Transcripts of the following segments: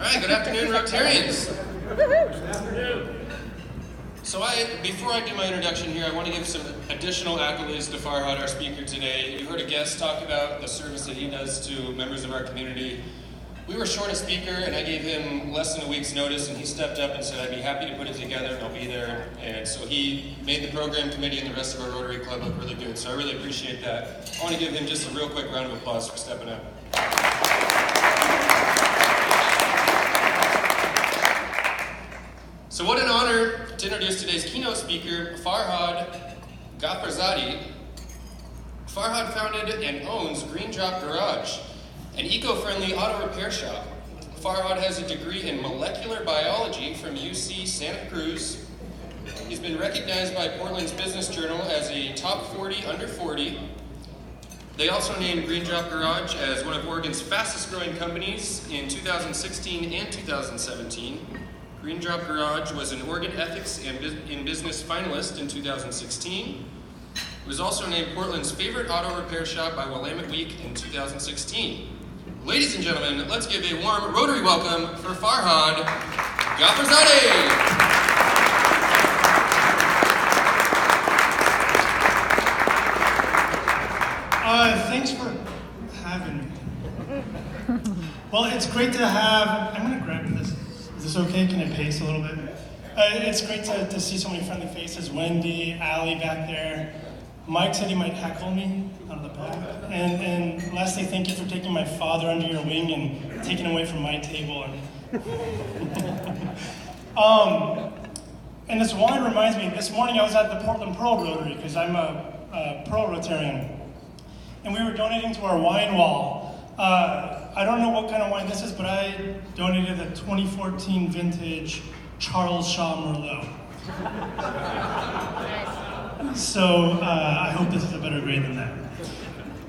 All right, good afternoon, Rotarians. Good afternoon. So before I do my introduction here, I want to give some additional accolades to Farhad, our speaker today. You heard a guest talk about the service that he does to members of our community. We were short a speaker, and I gave him less than a week's notice, and he stepped up and said, I'd be happy to put it together, and I'll be there. And so he made the program committee and the rest of our Rotary Club look really good. So I really appreciate that. I want to give him just a real quick round of applause for stepping up. So what an honor to introduce today's keynote speaker, Farhad Ghafarzadeh. Farhad founded and owns Green Drop Garage, an eco-friendly auto repair shop. Farhad has a degree in molecular biology from UC Santa Cruz. He's been recognized by Portland's Business Journal as a top 40 under 40. They also named Green Drop Garage as one of Oregon's fastest growing companies in 2016 and 2017. Green Drop Garage was an Oregon Ethics in Business finalist in 2016. It was also named Portland's favorite auto repair shop by Willamette Week in 2016. Ladies and gentlemen, let's give a warm Rotary welcome for Farhad Ghafarzadeh. Thanks for having me. Well, it's great to have, I'm going to grab this. Is this okay? Can I pace a little bit? It's great to see so many friendly faces. Wendy, Allie back there. Mike said he might heckle me out of the back. And lastly, thank you for taking my father under your wing and taking away from my table. And this wine reminds me, this morning I was at the Portland Pearl Rotary because I'm a Pearl Rotarian. And we were donating to our wine wall. I don't know what kind of wine this is, but I donated a 2014 vintage Charles Shaw Merlot. So I hope this is a better grade than that.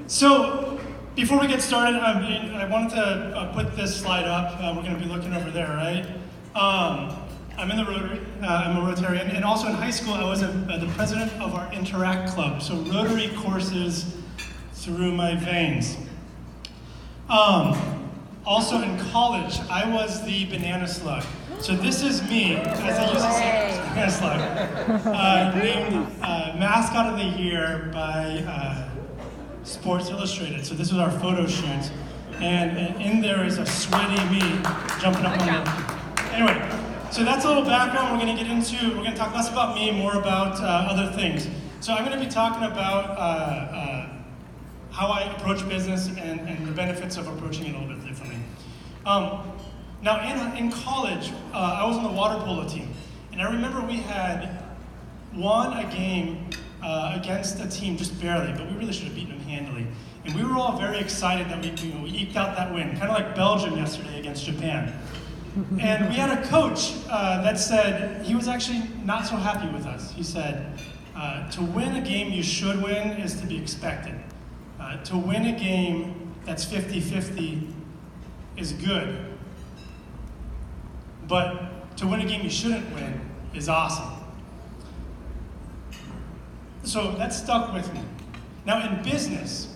So before we get started, I wanted to put this slide up. We're going to be looking over there, right? I'm in the Rotary. I'm a Rotarian. And also in high school, I was the president of our Interact Club. So Rotary courses through my veins. Also in college, I was the banana slug. So this is me, as I used to say, banana slug, named Mascot of the Year by Sports Illustrated. So this was our photo shoot. And in there is a sweaty me jumping up on the... Anyway, so that's a little background we're going to get into. We're going to talk less about me, more about other things. So I'm going to be talking about how I approach business and the benefits of approaching it a little bit differently. Now in college, I was on the water polo team, and I remember we had won a game against a team just barely, but we really should have beaten them handily. And we were all very excited that we eked out that win, kind of like Belgium yesterday against Japan. And we had a coach that said he was actually not so happy with us. He said, to win a game you should win is to be expected. To win a game that's 50-50 is good, but to win a game you shouldn't win is awesome. So that stuck with me. Now in business,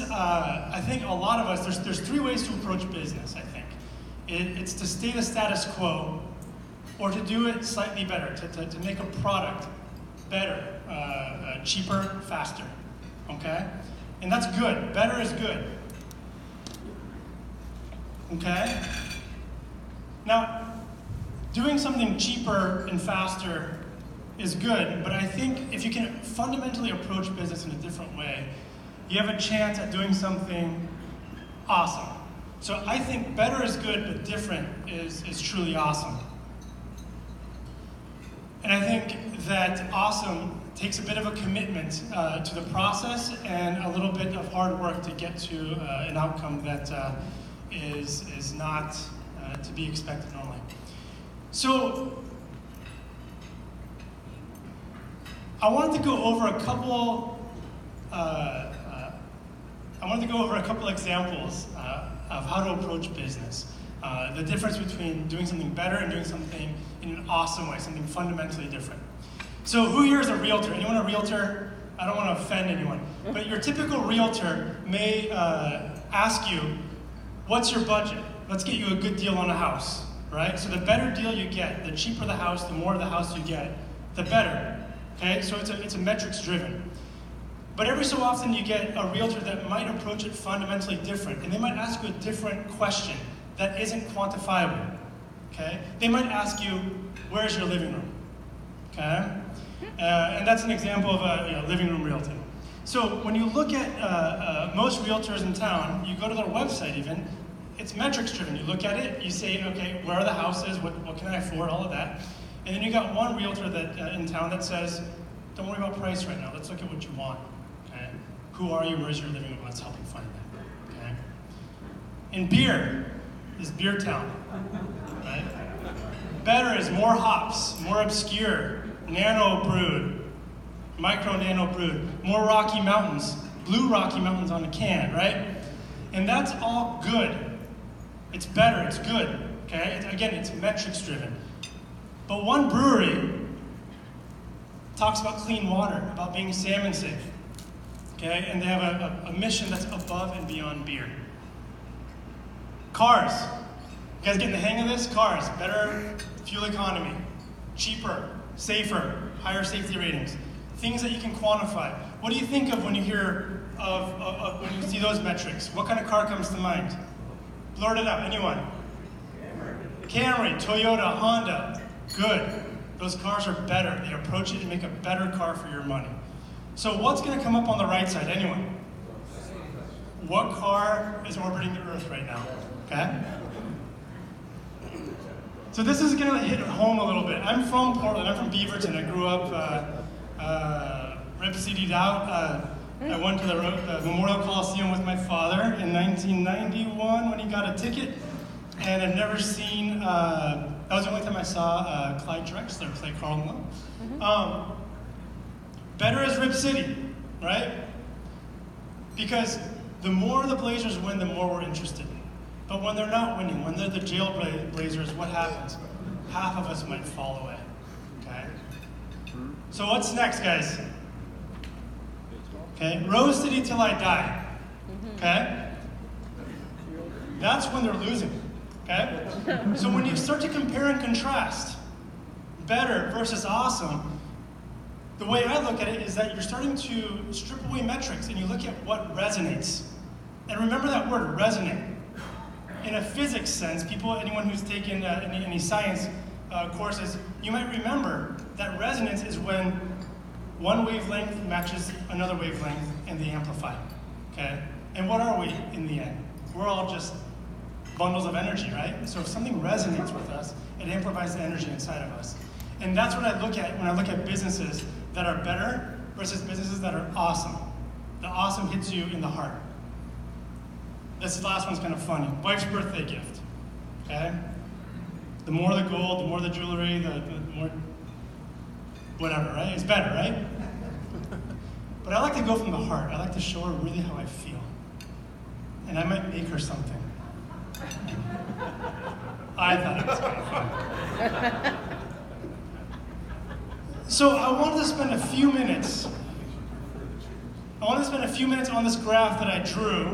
I think a lot of us, there's three ways to approach business, I think. It's to stay the status quo, or to do it slightly better, to make a product better, cheaper, faster, okay? And that's good. Better is good, okay? Now, doing something cheaper and faster is good, but I think if you can fundamentally approach business in a different way, you have a chance at doing something awesome. So I think better is good, but different is truly awesome. And I think that awesome takes a bit of a commitment to the process and a little bit of hard work to get to an outcome that is not to be expected normally. So I wanted to go over a couple examples of how to approach business. The difference between doing something better and doing something in an awesome way, something fundamentally different. So who here is a realtor? Anyone a realtor? I don't want to offend anyone. But your typical realtor may ask you, what's your budget? Let's get you a good deal on a house, right? So the better deal you get, the cheaper the house, the more of the house you get, the better, okay? So it's a metrics driven. But every so often you get a realtor that might approach it fundamentally different, and they might ask you a different question that isn't quantifiable, okay? They might ask you, where's your living room, okay? And that's an example of a living room realty. So when you look at most realtors in town, you go to their website even, it's metrics driven. You look at it, you say, okay, where are the houses, what can I afford, all of that. And then you got one realtor that in town that says, don't worry about price right now, let's look at what you want. Okay? Who are you, where's your living room, let's help you find that. Okay? In beer, is Beer Town. Right? Better is more hops, more obscure, nano brewed, micro nano brewed, more Rocky Mountains, blue Rocky Mountains on a can, right? And that's all good. It's better, it's good, okay? Again, it's metrics driven. But one brewery talks about clean water, about being salmon safe, okay? And they have a mission that's above and beyond beer. Cars. You guys getting the hang of this? Cars, better fuel economy, cheaper, safer, higher safety ratings. Things that you can quantify. What do you think of when you hear when you see those metrics? What kind of car comes to mind? Blurt it out, anyone? Camry, Toyota, Honda. Good. Those cars are better. They approach it and make a better car for your money. So what's going to come up on the right side? Anyone? What car is orbiting the Earth right now? Okay? So this is going to hit home a little bit. I'm from Portland. I'm from Beaverton. I grew up Rip City out. I went to the Memorial Coliseum with my father in 1991 when he got a ticket. And I've never seen, that was the only time I saw Clyde Drexler play Karl Malone. Better is Rip City, right? Because the more the Blazers win, the more we're interested. But when they're not winning, when they're the Jailblazers, what happens? Half of us might fall away, okay? So what's next, guys? Okay, Rose City till I die, okay? That's when they're losing, okay? So when you start to compare and contrast better versus awesome, the way I look at it is that you're starting to strip away metrics and you look at what resonates. And remember that word, resonate. In a physics sense, anyone who's taken any science courses, you might remember that resonance is when one wavelength matches another wavelength and they amplify, okay? And what are we in the end? We're all just bundles of energy, right? So if something resonates with us, it amplifies the energy inside of us. And that's what I look at when I look at businesses that are better versus businesses that are awesome. The awesome hits you in the heart. This last one's kind of funny. Wife's birthday gift, okay? The more the gold, the more the jewelry, the more whatever, right? It's better, right? But I like to go from the heart. I like to show her really how I feel. And I might make her something. I thought it was kind of fun. So I wanted to spend a few minutes on this graph that I drew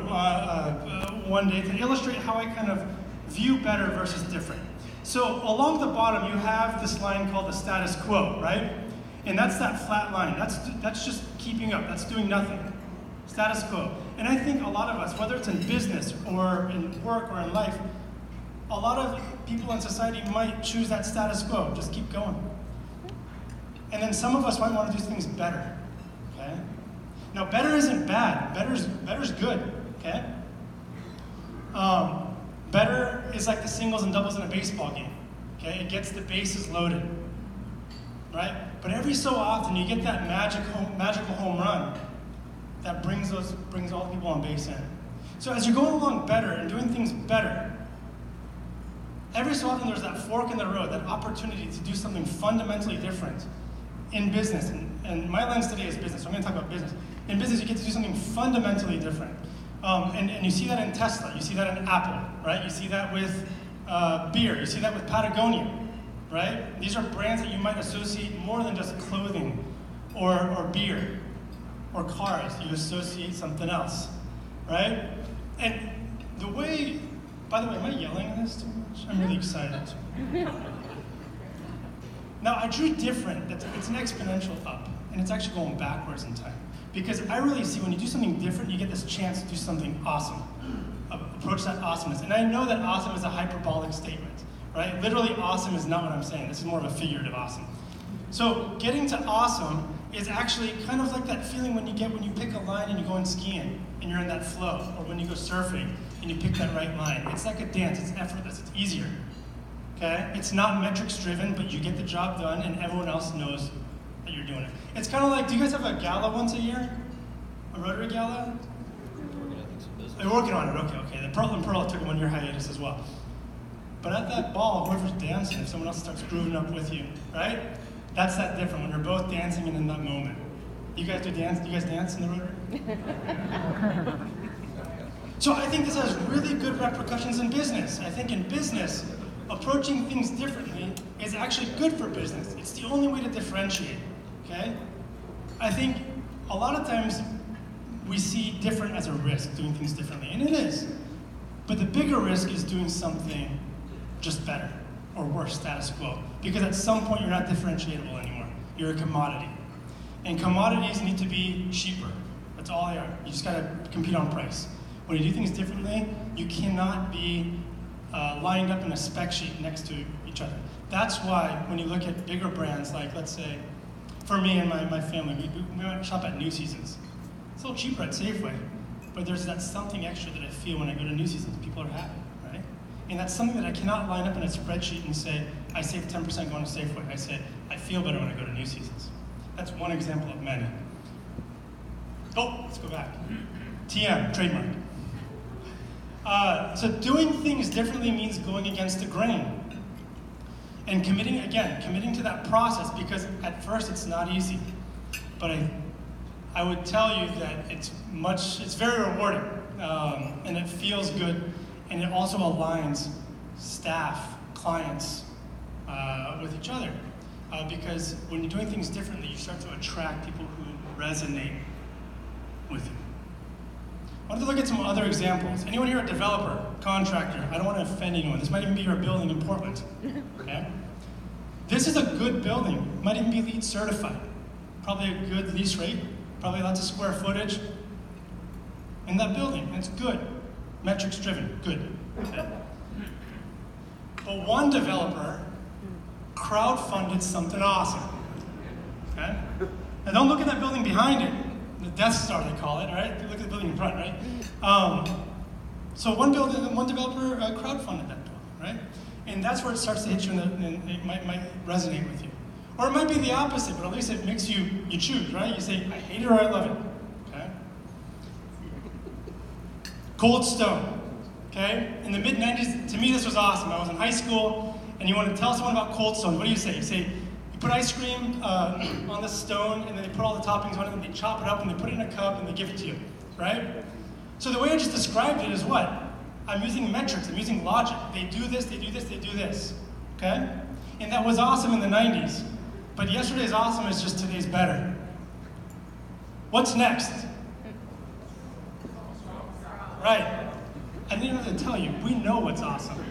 one day to illustrate how I kind of view better versus different. So along the bottom, you have this line called the status quo, right? And that's that flat line. That's just keeping up. That's doing nothing. Status quo. And I think a lot of us, whether it's in business or in work or in life, a lot of people in society might choose that status quo. Just keep going. And then some of us might want to do things better. Okay? Now, better isn't bad. Better's good. Okay? Better is like the singles and doubles in a baseball game. Okay? It gets the bases loaded. Right? But every so often you get that magical home run that brings all the people on base in. So as you're going along better and doing things better, every so often there's that fork in the road, that opportunity to do something fundamentally different in business. And my lens today is business, so I'm going to talk about business. In business, you get to do something fundamentally different. And you see that in Tesla, you see that in Apple, right? You see that with beer, you see that with Patagonia, right? These are brands that you might associate more than just clothing or beer or cars. You associate something else. right? And the way, by the way, am I yelling at this too much? I'm really excited. Now, I drew different. It's an exponential up, and it's actually going backwards in time. Because I really see when you do something different, you get this chance to do something awesome. Approach that awesomeness. And I know that awesome is a hyperbolic statement, right? Literally, awesome is not what I'm saying. This is more of a figurative awesome. So getting to awesome is actually kind of like that feeling when you pick a line and you go on skiing and you're in that flow, or when you go surfing and you pick that right line. It's like a dance. It's effortless. It's easier. Okay? It's not metrics driven, but you get the job done and everyone else knows that you're doing it. It's kind of like, do you guys have a gala once a year? A Rotary gala? You're working on it, okay. The Pearl and Pearl took a 1-year hiatus as well. But at that ball, whoever's dancing, if someone else starts grooving up with you, right? That's that different, when you're both dancing and in that moment. You guys do dance? Do you guys dance in the Rotary? So I think this has really good repercussions in business. I think in business, approaching things differently is actually good for business. It's the only way to differentiate, okay? I think a lot of times we see different as a risk, doing things differently, and it is. But the bigger risk is doing something just better, or worse, status quo. Because at some point you're not differentiatable anymore. You're a commodity. And commodities need to be cheaper. That's all they are. You just gotta compete on price. When you do things differently, you cannot be lined up in a spec sheet next to each other. That's why when you look at bigger brands, like let's say, for me and my family, we went to shop at New Seasons. It's a little cheaper at Safeway, but there's that something extra that I feel when I go to New Seasons. People are happy, right? And that's something that I cannot line up in a spreadsheet and say, I save 10% going to Safeway. I say, I feel better when I go to New Seasons. That's one example of many. Oh, let's go back. TM, trademark. So doing things differently means going against the grain. And committing to that process, because at first it's not easy. But I would tell you that it's very rewarding, and it feels good, and it also aligns staff, clients, with each other. Because when you're doing things differently, you start to attract people who resonate with you. I wanted to look at some other examples. Anyone here a developer, contractor? I don't want to offend anyone. This might even be your building in Portland. Okay? This is a good building. It might even be LEED certified. Probably a good lease rate. Probably lots of square footage in that building. And it's good. Metrics driven. Good. Okay? But one developer crowdfunded something awesome. Okay? Now don't look at that building behind it. The Death Star, they call it, right? Look at the building in front, right? So one developer crowdfunded that building, right? And that's where it starts to hit you, and it might resonate with you. Or it might be the opposite, but at least it makes you choose, right? You say, I hate it or I love it, okay? Cold Stone, okay? In the mid-90s, to me this was awesome. I was in high school, and you want to tell someone about Cold Stone. What do you say? You say, put ice cream on the stone, and then they put all the toppings on it, and they chop it up, and they put it in a cup, and they give it to you, right? So the way I just described it is what? I'm using metrics, I'm using logic. They do this, they do this, they do this, okay? And that was awesome in the 90s. But yesterday's awesome is just today's better. What's next? Right. I didn't have to tell you, we know what's awesome.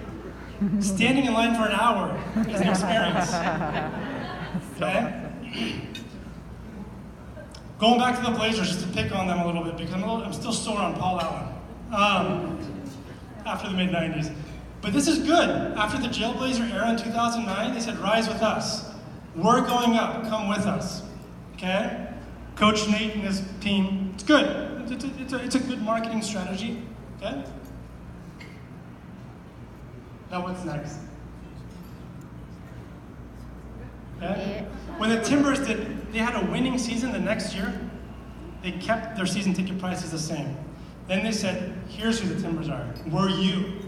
Standing in line for an hour is an experience. Okay? Going back to the Blazers, just to pick on them a little bit, because I'm still sore on Paul Allen after the mid-90s. But this is good. After the Jailblazer era in 2009, they said, rise with us. We're going up, come with us. Okay? Coach Nate and his team, it's good. It's a good marketing strategy. Okay? Now what's next? Okay? When the Timbers they had a winning season the next year, they kept their season ticket prices the same. Then they said, here's who the Timbers are. We're you.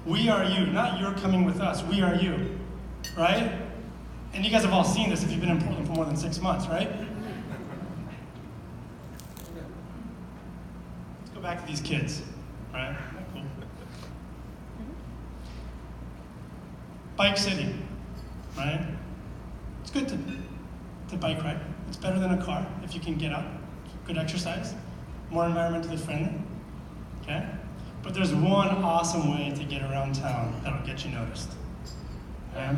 We are you. Not you're coming with us. We are you. Right? And you guys have all seen this if you've been in Portland for more than 6 months, right? Let's go back to these kids. Right? Cool. Bike City. Right? It's good to bike ride. It's better than a car if you can get out. Good exercise. More environmentally friendly. there's one awesome way to get around town that'll get you noticed. Okay?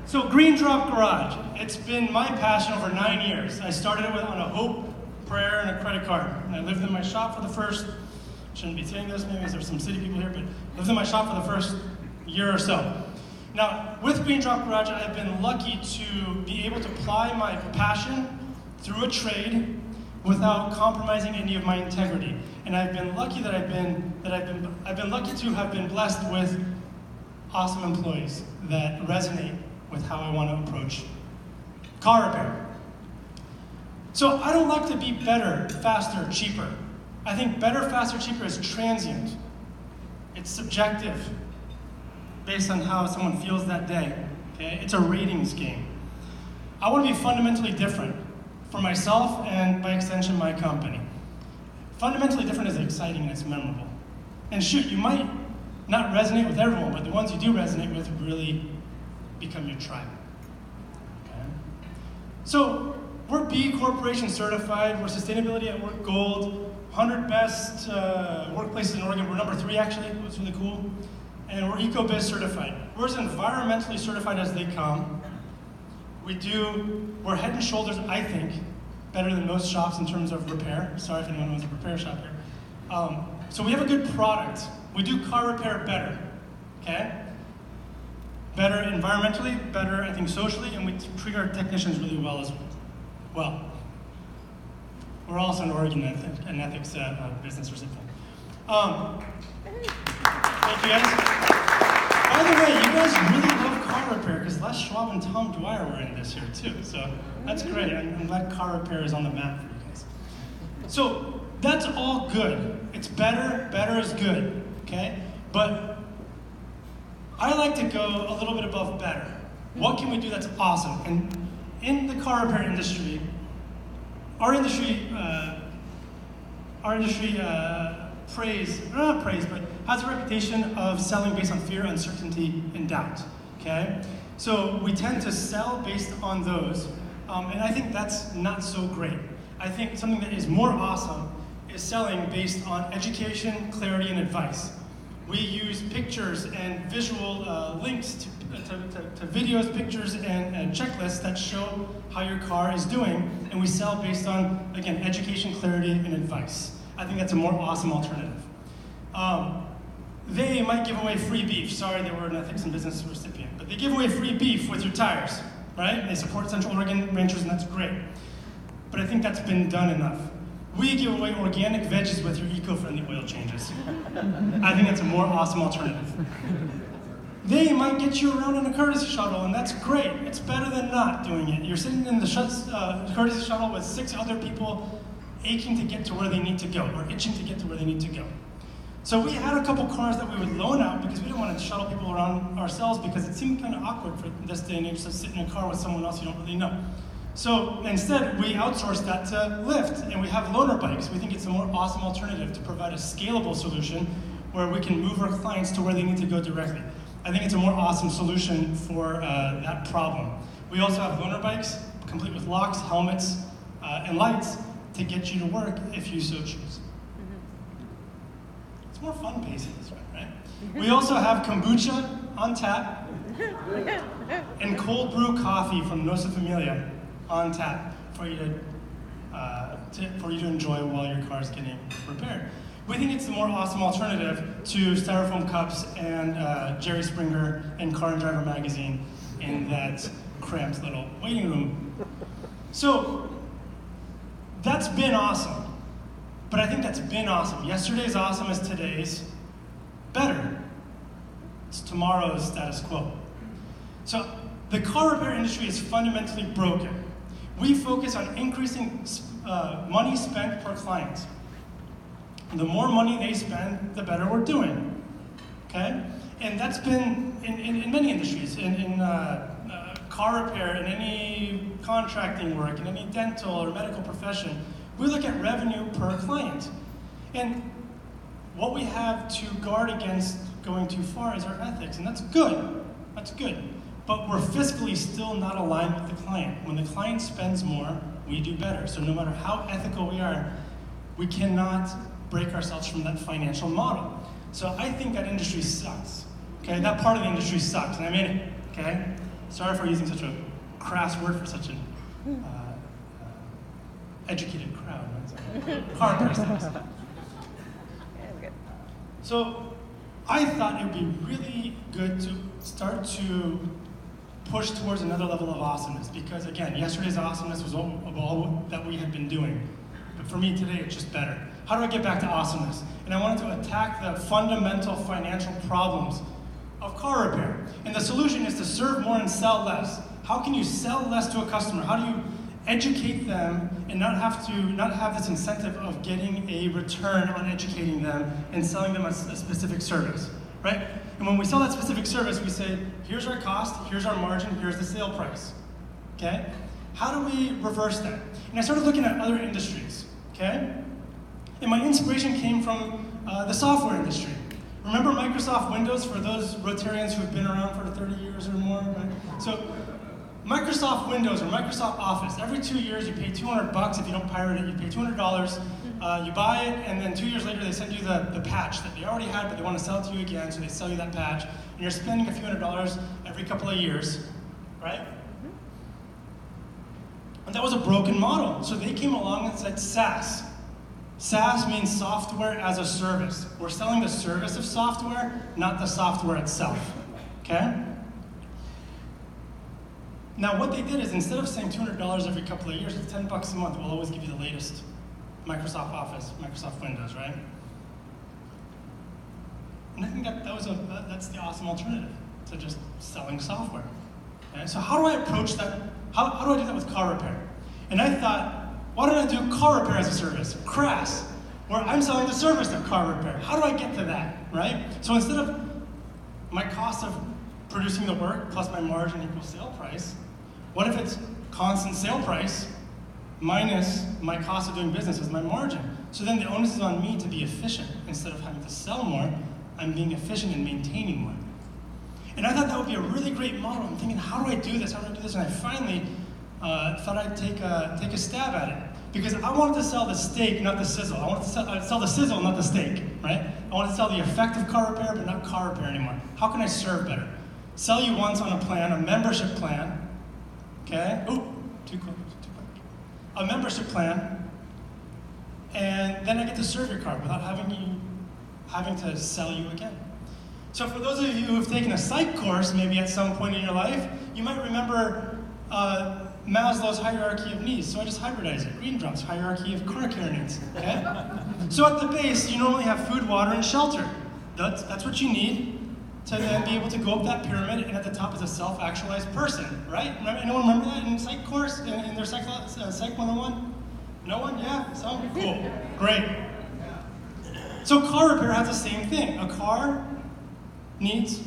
So Green Drop Garage, it's been my passion over 9 years. I started it on a hope, prayer, and a credit card. And I lived in my shop for the first, shouldn't be saying this, maybe there's some city people here, but lived in my shop for the first year or so. Now, with Green Drop Garage, I've been lucky to be able to apply my passion through a trade without compromising any of my integrity. And I've been lucky that I've been lucky to have been blessed with awesome employees that resonate with how I want to approach car repair. So I don't like to be better, faster, cheaper. I think better, faster, cheaper is transient. It's subjective based on how someone feels that day. Okay? It's a ratings game. I want to be fundamentally different for myself and by extension my company. Fundamentally different is exciting and it's memorable. And shoot, you might not resonate with everyone, but the ones you do resonate with really become your tribe. Okay? So we're B Corporation certified, we're Sustainability at Work Gold, 100 best workplaces in Oregon, we're number 3 actually, it's really cool. And we're EcoBiz certified. We're as environmentally certified as they come. We're head and shoulders, I think, better than most shops in terms of repair. Sorry if anyone owns a repair shop here. So we have a good product. We do car repair better, okay? Better environmentally, better, I think, socially, and we treat our technicians really well as well. We're also an Oregon ethics business recipient. Thank you guys. By the way, you guys really love car repair because Les Schwab and Tom Dwyer were in this here too, so that's great. I'm glad car repair is on the map for you guys. So that's all good. It's better is good, okay? But I like to go a little bit above better. What can we do that's awesome? And in the car repair industry, our industry has a reputation of selling based on fear, uncertainty, and doubt, okay? So we tend to sell based on those, and I think that's not so great. I think something that is more awesome is selling based on education, clarity, and advice. We use pictures and visual links to videos, pictures, and checklists that show how your car is doing, and we sell based on, again, education, clarity, and advice. I think that's a more awesome alternative. They might give away free beef. Sorry, they were an ethics and business recipient, but they give away free beef with your tires, right? They support Central Oregon ranchers, and that's great. But I think that's been done enough. We give away organic veggies with your eco-friendly oil changes. I think that's a more awesome alternative. They might get you around in a courtesy shuttle, and that's great. It's better than not doing it. You're sitting in the courtesy shuttle with 6 other people aching to get to where they need to go, or itching to get to where they need to go. So we had a couple cars that we would loan out because we didn't want to shuttle people around ourselves because it seemed kind of awkward for this day and age to sit in a car with someone else you don't really know. So instead, we outsourced that to Lyft, and we have loaner bikes. We think it's a more awesome alternative to provide a scalable solution where we can move our clients to where they need to go directly. I think it's a more awesome solution for that problem. We also have loaner bikes, complete with locks, helmets, and lights to get you to work if you so choose. It's more fun pacing this way, right? We also have kombucha on tap and cold brew coffee from Nossa Familia on tap for you to enjoy while your car is getting repaired. We think it's the more awesome alternative to styrofoam cups and Jerry Springer and Car and Driver magazine in that cramped little waiting room. So that's been awesome, but I think that's been awesome. Yesterday's awesome as today's better. It's tomorrow's status quo. So the car repair industry is fundamentally broken. We focus on increasing money spent per client. The more money they spend, the better we're doing, okay? And that's been in many industries, in car repair, in any contracting work, in any dental or medical profession. We look at revenue per client. And what we have to guard against going too far is our ethics, and that's good, But we're fiscally still not aligned with the client. When the client spends more, we do better. So no matter how ethical we are, We cannot break ourselves from that financial model. So I think that industry sucks. Okay, that part of the industry sucks, and I'm in it. Okay, sorry for using such a crass word for such an educated crowd. Car repair sucks. So I thought it would be really good to start to push towards another level of awesomeness, because again, yesterday's awesomeness was all that we had been doing. But for me today, it's just better. How do I get back to awesomeness? And I wanted to attack the fundamental financial problems of car repair. And the solution is to serve more and sell less. How can you sell less to a customer? How do you educate them and not have this incentive of getting a return on educating them and selling them a specific service, right? And when we sell that specific service, we say, here's our cost, here's our margin, here's the sale price, okay? How do we reverse that? And I started looking at other industries, okay? And my inspiration came from the software industry. Remember Microsoft Windows, for those Rotarians who've been around for 30 years or more, right? So Microsoft Windows or Microsoft Office, every 2 years you pay $200. If you don't pirate it, you pay $200. You buy it, and then 2 years later they send you the patch that they already had, but they want to sell it to you again, so they sell you that patch. And you're spending a few $100s every couple of years, right? And that was a broken model. So they came along and said SaaS. SaaS means software as a service. We're selling the service of software, not the software itself, okay? Now what they did is, instead of saying $200 every couple of years, it's $10 a month. We'll always give you the latest Microsoft Office, Microsoft Windows, right? And I think that's the awesome alternative to just selling software. Okay? So how do I approach that? How do I do that with car repair? And I thought, why don't I do car repair as a service, CRAS, where I'm selling the service of car repair? How do I get to that, right? So instead of my cost of producing the work plus my margin equals sale price, what if it's constant sale price minus my cost of doing business as my margin? So then the onus is on me to be efficient. Instead of having to sell more, I'm being efficient in maintaining more. And I thought that would be a really great model. I'm thinking, how do I do this? How do I do this? And I finally thought I'd take a stab at it. Because I wanted to sell the steak, not the sizzle. I wanted to sell the sizzle, not the steak, right? I wanted to sell the effect of car repair, but not car repair anymore. How can I serve better? Sell you once on a plan, a membership plan, okay? Ooh, too quick. A membership plan, and then I get to serve your car without having to sell you again. So for those of you who have taken a psych course, maybe at some point in your life, you might remember Maslow's hierarchy of needs. So I just hybridize it. Greendrop's hierarchy of car care needs, okay? So at the base, you normally have food, water, and shelter. That's what you need to then be able to go up that pyramid, and at the top is a self-actualized person, right? Anyone remember that in psych course, in their Psych 101? No one? Yeah? Some? Cool. Great. So car repair has the same thing. A car needs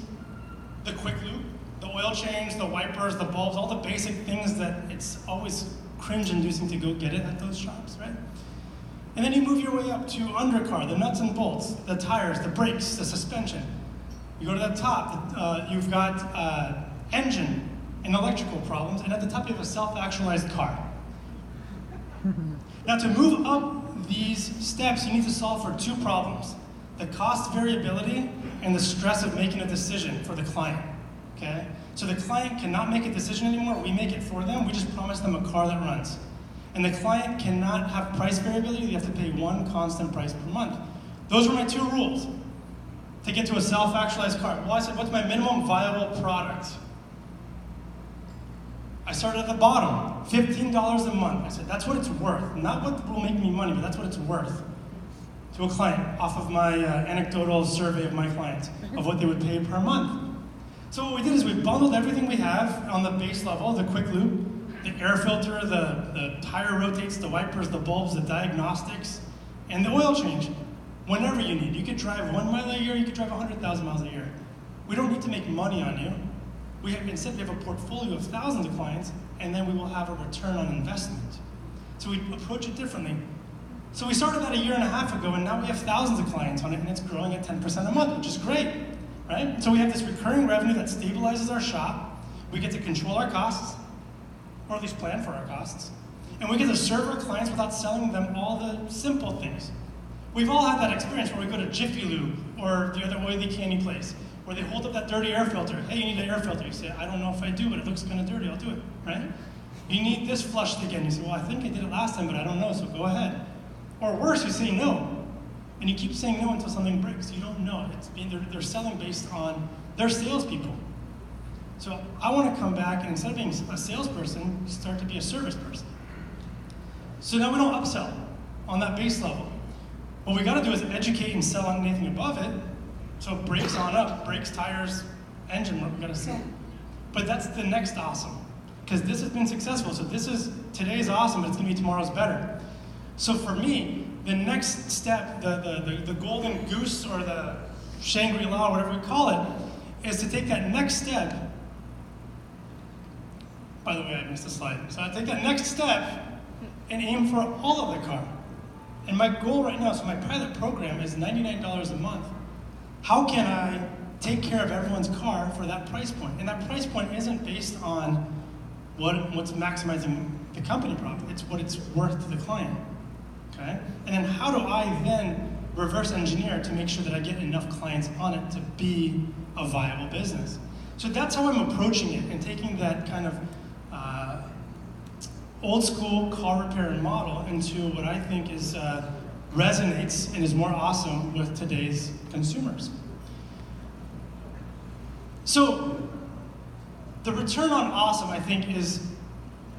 the quick lube, the oil change, the wipers, the bulbs, all the basic things that it's always cringe-inducing to go get it at those shops, right? And then you move your way up to undercar, the nuts and bolts, the tires, the brakes, the suspension. You go to the top, you've got engine and electrical problems, and at the top you have a self-actualized car. Now to move up these steps, you need to solve for two problems: the cost variability and the stress of making a decision for the client, okay? So the client cannot make a decision anymore, we make it for them, we just promise them a car that runs. And the client cannot have price variability, they have to pay one constant price per month. Those were my two rules to get to a self-actualized car. Well, I said, what's my minimum viable product? I started at the bottom, $15 a month. I said, that's what it's worth. Not what will make me money, but that's what it's worth to a client off of my anecdotal survey of my clients of what they would pay per month. So what we did is we bundled everything we have on the base level, the quick lube, the air filter, the tire rotates, the wipers, the bulbs, the diagnostics, and the oil change. Whenever you need. You could drive 1 mile a year, you could drive 100,000 miles a year. We don't need to make money on you. Instead, we have a portfolio of thousands of clients, and then we will have a return on investment. So we approach it differently. So we started that 1.5 years ago, and now we have thousands of clients on it, and it's growing at 10% a month, which is great, right? So we have this recurring revenue that stabilizes our shop. We get to control our costs, or at least plan for our costs. And we get to serve our clients without selling them all the simple things. We've all had that experience where we go to Jiffy Lube or the other oily candy place, where they hold up that dirty air filter. Hey, you need an air filter. You say, I don't know if I do, but it looks kind of dirty, I'll do it, right? You need this flushed again. You say, well, I think I did it last time, but I don't know, so go ahead. Or worse, you say no, and you keep saying no until something breaks. You don't know. They're selling based on their salespeople. So I want to come back and instead of being a salesperson, start to be a service person. So now we don't upsell on that base level. What we got to do is educate and sell on anything above it. So brakes on up, brakes, tires, engine work, we got to sell. But that's the next awesome, because this has been successful. So today's awesome, but it's going to be tomorrow's better. So for me, the next step, the golden goose or the Shangri-La, whatever we call it, is to take that next step. By the way, I missed a slide. So I take that next step and aim for all of the car. And my goal right now, so my pilot program is $99 a month. How can I take care of everyone's car for that price point? And that price point isn't based on what's maximizing the company profit. It's what it's worth to the client. Okay? And then how do I then reverse engineer to make sure that I get enough clients on it to be a viable business? So that's how I'm approaching it and taking that kind of old school car repair model into what I think is resonates and is more awesome with today's consumers. So the return on awesome, I think, is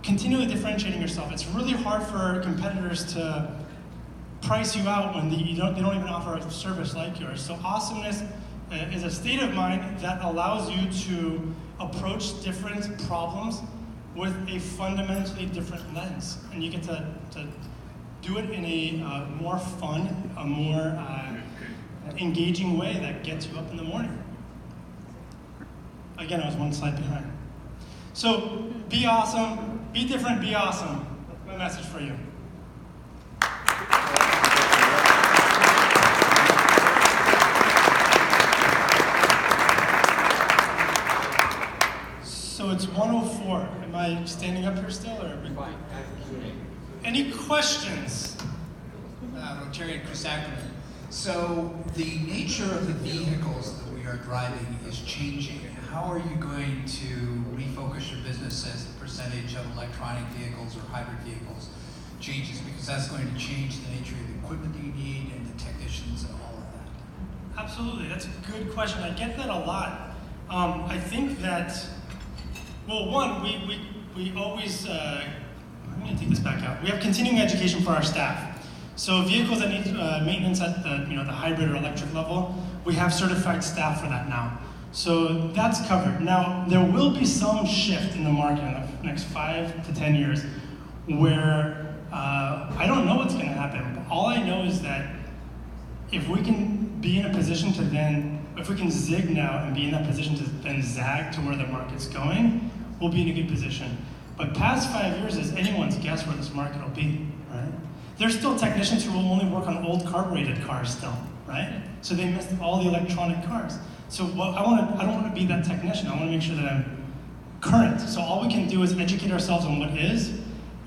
continually differentiating yourself. It's really hard for competitors to price you out when they don't even offer a service like yours. So awesomeness is a state of mind that allows you to approach different problems with a fundamentally different lens. And you get to do it in a more fun, a more engaging way that gets you up in the morning. Again, I was one slide behind. So be awesome, be different, be awesome. That's my message for you. So it's 1:04. Am I standing up here still, or? Any questions? Rotarian Chris Ackerman. So the nature of the vehicles that we are driving is changing. How are you going to refocus your business as the percentage of electronic vehicles or hybrid vehicles changes? Because that's going to change the nature of the equipment that you need and the technicians and all of that. Absolutely, that's a good question. I get that a lot. I think that, well, one, we always, I'm going to take this back out. We have continuing education for our staff. So vehicles that need maintenance at the hybrid or electric level, we have certified staff for that now. So that's covered. Now, there will be some shift in the market in the next 5 to 10 years where I don't know what's going to happen. But all I know is that if we can be in a position to then, if we can zig now and be in that position to then zag to where the market's going, we'll be in a good position. But past 5 years is anyone's guess where this market will be, right? There's still technicians who will only work on old carbureted cars still, right? So they missed all the electronic cars. So I don't want to be that technician. I want to make sure that I'm current. So all we can do is educate ourselves on what is,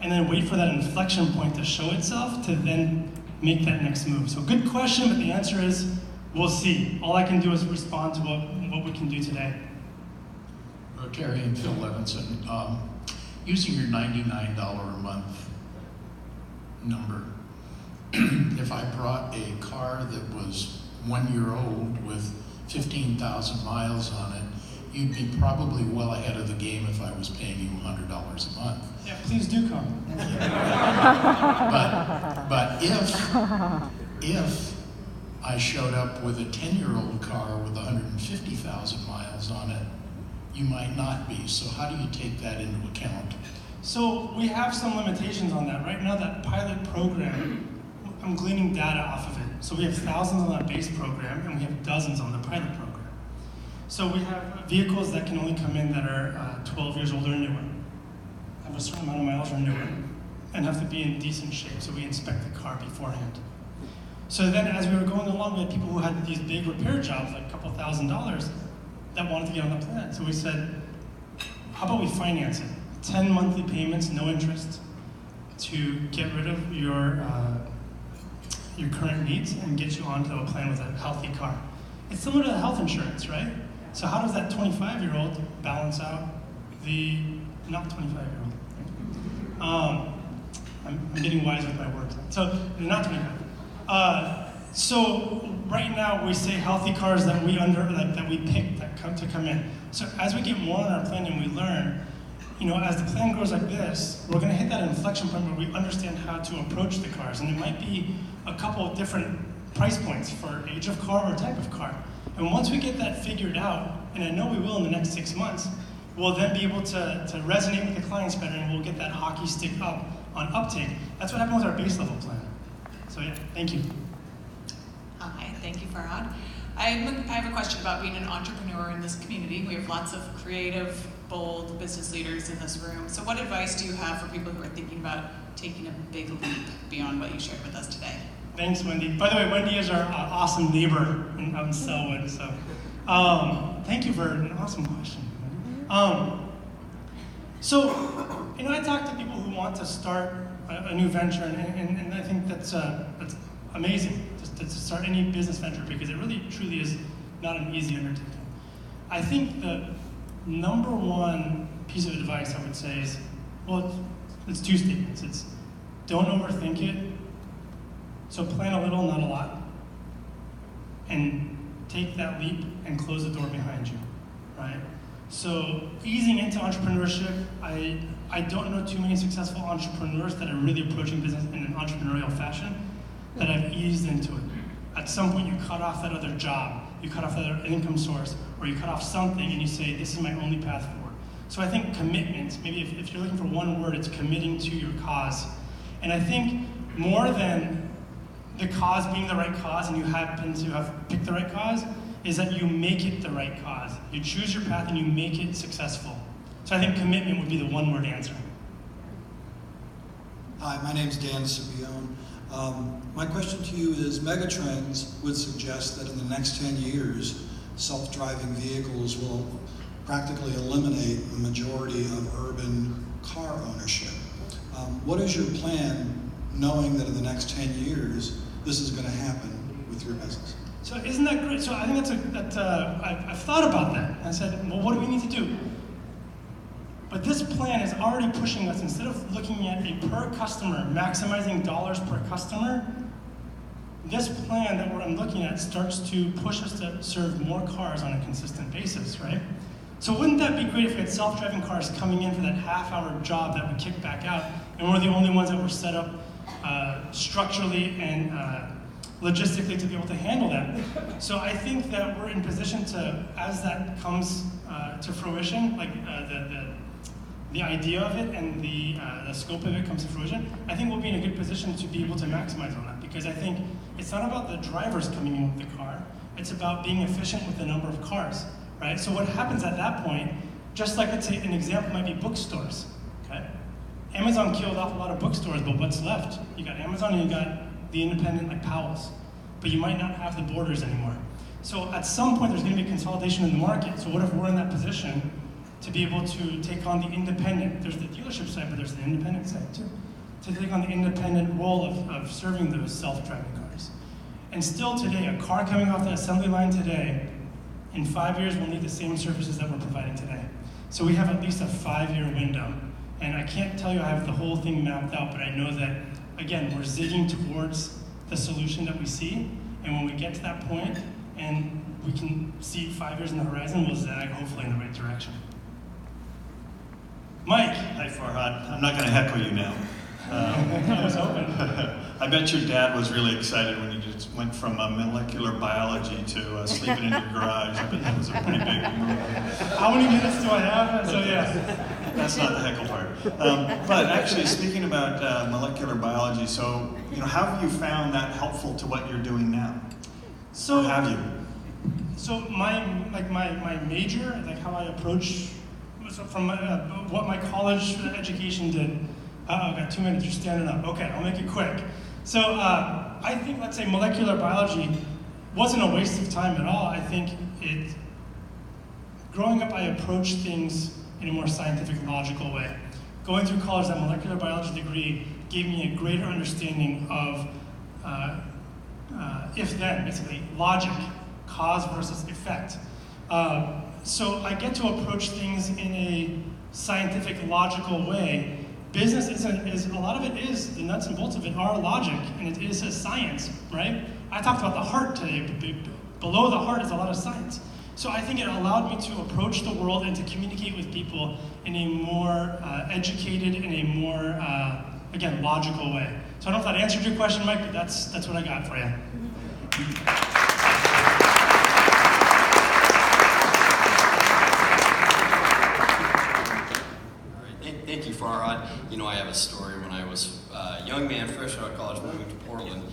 and then wait for that inflection point to show itself to then make that next move. So good question, but the answer is we'll see. All I can do is respond to what we can do today. Rotarian Phil Levinson. Using your $99 a month number, if I brought a car that was 1 year old with 15,000 miles on it, you'd be probably well ahead of the game if I was paying you $100 a month. Yeah, please do come. But if I showed up with a 10-year-old car with 150,000 miles on it, you might not be. So how do you take that into account? So we have some limitations on that. Right now, that pilot program, I'm gleaning data off of it. So we have thousands on that base program, and we have dozens on the pilot program. So we have vehicles that can only come in that are 12 years old or newer, have a certain amount of miles or newer, and have to be in decent shape. So we inspect the car beforehand. So then as we were going along, we had people who had these big repair jobs, like a couple $1,000s, that wanted to get on the plan. So we said, how about we finance it? 10 monthly payments, no interest. to get rid of your current needs and get you onto a plan with a healthy car. It's similar to health insurance, right? So how does that 25-year-old balance out the not 25-year-old? I'm getting wise with my words. So not 25. So right now we say healthy cars that we pick that come in. So as we get more on our plan and we learn, as the plan grows like this, we're going to hit that inflection point where we understand how to approach the cars, and it might be a couple of different price points for age of car or type of car. And once we get that figured out, and I know we will in the next 6 months, we'll then be able to resonate with the clients better, and we'll get that hockey stick up on uptake. That's what happened with our base level plan. So yeah, thank you. Hi, thank you, Farhad. I have a question about being an entrepreneur in this community. We have lots of creative, bold business leaders in this room. So what advice do you have for people who are thinking about taking a big leap beyond what you shared with us today? Thanks, Wendy. By the way, Wendy is our awesome neighbor out in Selwood. So thank you for an awesome question. I talk to people who want to start a new venture, and I think that's amazing to start any business venture, because it really truly is not an easy undertaking. I think the number one piece of advice I would say is, it's two statements. It's don't overthink it. So plan a little, not a lot. And take that leap and close the door behind you, right? So easing into entrepreneurship, I don't know too many successful entrepreneurs that are really approaching business in an entrepreneurial fashion that have eased into it. At some point you cut off that other job, you cut off that other income source, or you cut off something and you say, this is my only path forward. So I think commitment, maybe if you're looking for one word, it's committing to your cause. And I think more than the cause being the right cause and you happen to have picked the right cause, is that you make it the right cause. You choose your path and you make it successful. So I think commitment would be the one-word answer. Hi, my name's Dan Cibione. My question to you is, megatrends would suggest that in the next 10 years, self-driving vehicles will practically eliminate the majority of urban car ownership. What is your plan, knowing that in the next 10 years, this is going to happen with your business? So isn't that great? So I think I've thought about that. I said, well, what do we need to do? But this plan is already pushing us, instead of looking at a per customer, maximizing dollars per customer, this plan that I'm looking at starts to push us to serve more cars on a consistent basis, right? So wouldn't that be great if we had self-driving cars coming in for that half-hour job that we kick back out, and we're the only ones that were set up structurally and logistically to be able to handle that. So I think that we're in position to, as that comes to fruition, like the idea of it and the scope of it comes to fruition, I think we'll be in a good position to be able to maximize on that, because I think it's not about the drivers coming in with the car, it's about being efficient with the number of cars, right? So what happens at that point, just like, let's say an example might be bookstores, okay? Amazon killed off a lot of bookstores, but what's left? You got Amazon and you got the independent like Powell's, but you might not have the Borders anymore. So at some point there's going to be consolidation in the market. So what if we're in that position to be able to take on the independent? There's the dealership side, but there's the independent side too. To take on the independent role of serving those self-driving cars. And still today, a car coming off the assembly line today, in 5 years will need the same services that we're providing today. So we have at least a 5-year window. And I can't tell you I have the whole thing mapped out, but I know that, again, we're zigging towards the solution that we see. And when we get to that point and we can see 5 years in the horizon, we'll zag hopefully in the right direction. Mike. Hi, Farhad. I'm not going to heckle you now. I was hoping. I bet your dad was really excited when you just went from molecular biology to sleeping in your garage. I bet that was a pretty big move. How many minutes do I have? So yeah. That's not the heckle part. But actually, speaking about molecular biology, so how have you found that helpful to what you're doing now? So or have you? So my major, like how I approach, so from what my college education did. I've got 2 minutes, you're standing up. Okay, I'll make it quick. So I think, let's say, molecular biology wasn't a waste of time at all. I think growing up, I approached things in a more scientific, logical way. Going through college, that molecular biology degree gave me a greater understanding of if-then, basically, logic, cause versus effect. So I get to approach things in a scientific, logical way. Business is a lot of it is, the nuts and bolts of it are logic, and it is a science, right? I talked about the heart today, but below the heart is a lot of science. So I think it allowed me to approach the world and to communicate with people in a more educated, in a more, again, logical way. So I don't know if that answered your question, Mike, but that's what I got for you. Thank you, Farhad. You know, I have a story. When I was a young man, fresh out of college, moving to Portland,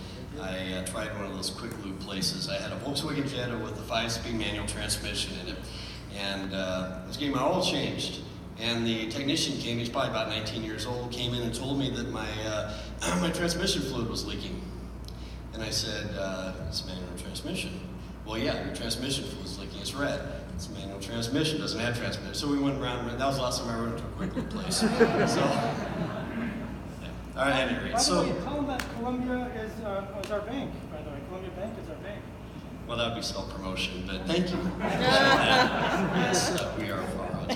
I tried one of those quick lube places. I had a Volkswagen Jetta with a 5-speed manual transmission in it. And I was getting my oil changed. And the technician came, he's probably about 19 years old, came in and told me that my my transmission fluid was leaking. And I said, it's a manual transmission. Well, yeah, your transmission fluid is leaking, it's red. It's a manual transmission, doesn't have transmission. So we went around, that was the last time I went to a quick lube place. So, yeah. All right, at any rate. By the way, tell them that Columbia is our bank, by the way. Columbia Bank is our bank. Well, that would be self-promotion, but thank you. Yes, we are Farhad.